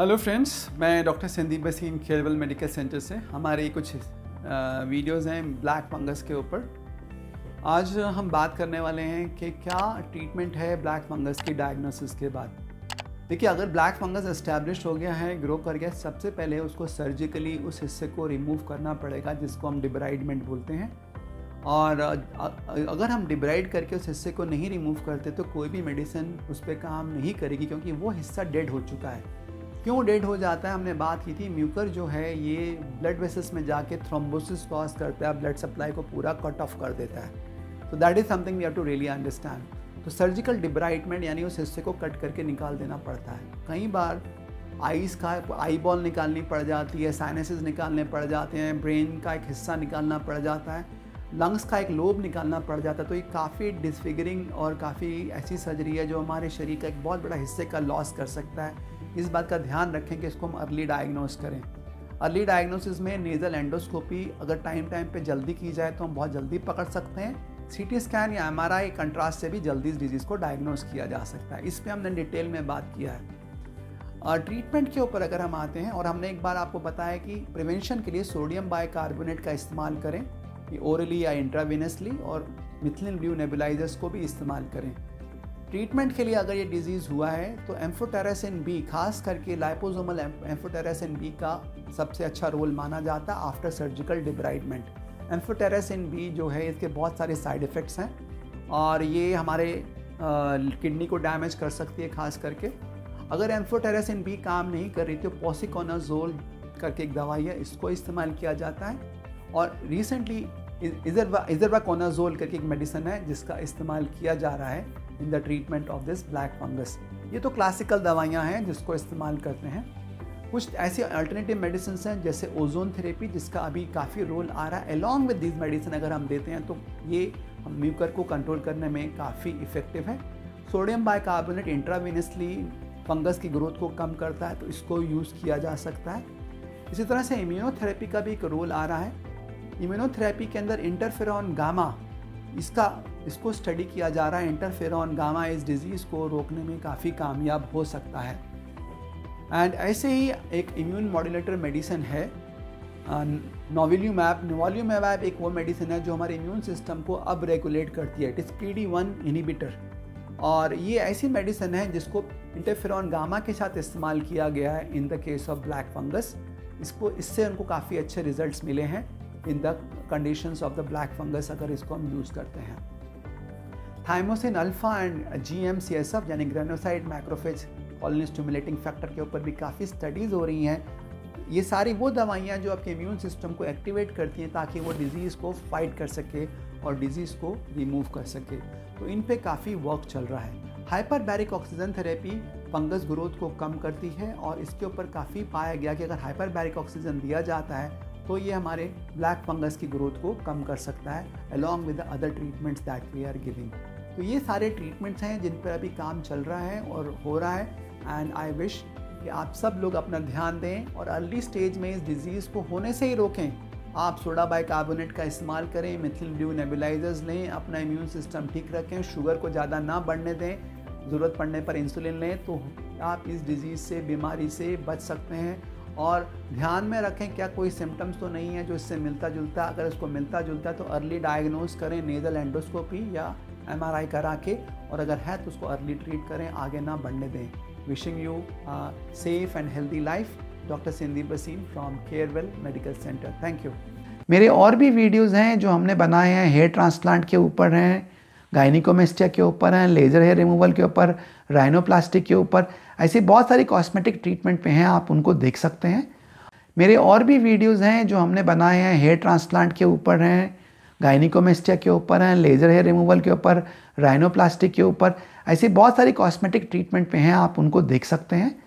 Hello friends, मैं doctor Sandeep बसीन Carewell medical centre से। हमारे कुछ वीडियोज़ हैं ब्लैक फंगस के ऊपर। आज हम बात करने वाले हैं कि क्या ट्रीटमेंट है ब्लैक फंगस की डायग्नोसिस के बाद। देखिए, अगर ब्लैक फंगस एस्टैब्लिश हो गया है, ग्रो कर गया, सबसे पहले उसको सर्जिकली उस हिस्से को रिमूव करना पड़ेगा जिसको हम डिब्राइडमेंट बोलते हैं। और अगर हम डिब्राइड करके उस हिस्से को नहीं रिमूव करते तो कोई भी मेडिसिन उस पर काम नहीं करेगी, क्योंकि वो हिस्सा डेड हो चुका है। क्यों डेड हो जाता है, हमने बात की थी। म्यूकर जो है ये ब्लड वेसल्स में जाके थ्रोम्बोसिस कॉज करता है, ब्लड सप्लाई को पूरा कट ऑफ कर देता है। तो that is something we have to really understand. तो सर्जिकल डिब्राइडमेंट यानी उस हिस्से को कट करके निकाल देना पड़ता है। कई बार आईज का आई बॉल निकालनी पड़ जाती है, साइनसेस निकालने पड़ जाते हैं, ब्रेन का एक हिस्सा निकालना पड़ जाता है, लंग्स का एक लोब निकालना पड़ जाता है। तो ये काफ़ी डिसफिगरिंग और काफ़ी ऐसी सर्जरी है जो हमारे शरीर का एक बहुत बड़ा हिस्से का लॉस कर सकता है। इस बात का ध्यान रखें कि इसको हम अर्ली डायग्नोस करें। अर्ली डायग्नोसिस में नेज़ल एंडोस्कोपी अगर टाइम पे जल्दी की जाए तो हम बहुत जल्दी पकड़ सकते हैं। सीटी स्कैन या एमआरआई कंट्रास्ट से भी जल्दी इस डिजीज़ को डायग्नोस किया जा सकता है। इस पर हमने डिटेल में बात किया है। और ट्रीटमेंट के ऊपर अगर हम आते हैं, और हमने एक बार आपको बताया कि प्रिवेंशन के लिए सोडियम बाइकार्बोनेट का इस्तेमाल करें, ये ओरली या इंट्रावेनसली, और मिथिलिन ब्लू नेबुलाइजर्स को भी इस्तेमाल करें। ट्रीटमेंट के लिए अगर ये डिजीज़ हुआ है तो एम्फोटेरासिन बी, खास करके लाइपोसोमल एम्फोटेरासिन बी का सबसे अच्छा रोल माना जाता है आफ्टर सर्जिकल डिब्राइडमेंट। एम्फोटेरासिन बी जो है, इसके बहुत सारे साइड इफ़ेक्ट्स हैं और ये हमारे किडनी को डैमेज कर सकती है। खास करके अगर एम्फोटेरासिन बी काम नहीं कर रही तो पॉसिकोनाजोल करके एक दवाई है, इसको इस्तेमाल किया जाता है। और रिसेंटली इजरवाकोनाजोल करके एक मेडिसिन है जिसका इस्तेमाल किया जा रहा है in the treatment of this black fungus. ये तो क्लासिकल दवाइयाँ हैं जिसको इस्तेमाल करते हैं। कुछ ऐसी अल्टरनेटिव मेडिसिन हैं जैसे ओजोन थेरेपी, जिसका अभी काफ़ी रोल आ रहा है। अलॉन्ग विद दिस मेडिसिन अगर हम देते हैं तो ये हम म्यूकर को कंट्रोल करने में काफ़ी इफ़ेक्टिव है। सोडियम बाइकार्बोनेट इंट्रावेनसली फंगस की ग्रोथ को कम करता है, तो इसको यूज़ किया जा सकता है। इसी तरह से इम्यूनोथेरेपी का भी एक रोल आ रहा है। इम्यूनोथेरेपी के अंदर इंटरफेरॉन गामा, इसको स्टडी किया जा रहा है। इंटरफेरॉन गामा इस डिजीज़ को रोकने में काफ़ी कामयाब हो सकता है। एंड ऐसे ही एक इम्यून मॉड्यूलेटर मेडिसिन है नोवोल्यूमैब एक वो मेडिसिन है जो हमारे इम्यून सिस्टम को अब रेगुलेट करती है। इट इज़ PD-1 इनहिबिटर, और ये ऐसी मेडिसिन है जिसको इंटरफेरॉन गामा के साथ इस्तेमाल किया गया है in the case of black fungus. इससे उनको काफ़ी अच्छे रिजल्ट्स मिले हैं in the conditions of the black fungus अगर इसको हम यूज़ करते हैं। थाइमोसिन अल्फा एंड GM-CSF यानी ग्रेनोसाइट मैक्रोफेज कॉलोनी स्टिमुलेटिंग फैक्टर के ऊपर भी काफ़ी स्टडीज़ हो रही हैं। ये सारी वो दवाइयाँ जो आपके इम्यून सिस्टम को एक्टिवेट करती हैं ताकि वो डिज़ीज़ को फाइट कर सके और डिज़ीज़ को रिमूव कर सके। तो इन पे काफ़ी वर्क चल रहा है। Hyperbaric oxygen therapy fungus growth को कम करती है, और इसके ऊपर काफ़ी पाया गया कि अगर हाइपरबैरिक ऑक्सीजन दिया जाता है तो ये हमारे ब्लैक फंगस की ग्रोथ को कम कर सकता है, along with the other treatments that we are giving. तो ये सारे ट्रीटमेंट्स हैं जिन पर अभी काम चल रहा है और हो रहा है। एंड आई विश कि आप सब लोग अपना ध्यान दें और अर्ली स्टेज में इस डिज़ीज़ को होने से ही रोकें। आप सोडा बाइकार्बोनेट का इस्तेमाल करें, मिथिलिन ब्लू नेबुलाइजर्स लें, अपना इम्यून सिस्टम ठीक रखें, शुगर को ज़्यादा ना बढ़ने दें, ज़रूरत पड़ने पर इंसुलिन लें, तो आप इस डिज़ीज़ से, बीमारी से बच सकते हैं। और ध्यान में रखें क्या कोई सिम्टम्स तो नहीं है जो इससे मिलता जुलता। अगर इसको मिलता जुलता है तो अर्ली डायग्नोस करें नेज़ल एंडोस्कोपी या MRI करा के, और अगर है तो उसको अर्ली ट्रीट करें, आगे ना बढ़ने दें। Wishing you safe and healthy life. Doctor Sandeep Baseen from Carewell medical centre. Thank you. मेरे और भी वीडियोज़ हैं जो हमने बनाए हैं, हेयर ट्रांसप्लांट के ऊपर हैं, गायनिकोमेस्टिया के ऊपर हैं, लेज़र हेयर रिमूवल के ऊपर, राइनोप्लास्टिक के ऊपर, ऐसी बहुत सारी कॉस्मेटिक ट्रीटमेंट पे हैं, आप उनको देख सकते हैं। मेरे और भी वीडियोज़ हैं जो हमने बनाए हैं, हेयर ट्रांसप्लांट के ऊपर हैं, गायनिकोमेस्टिया के ऊपर हैं, लेज़र हेयर रिमूवल के ऊपर, राइनोप्लास्टिक के ऊपर, ऐसी बहुत सारी कॉस्मेटिक ट्रीटमेंट पे हैं, आप उनको देख सकते हैं।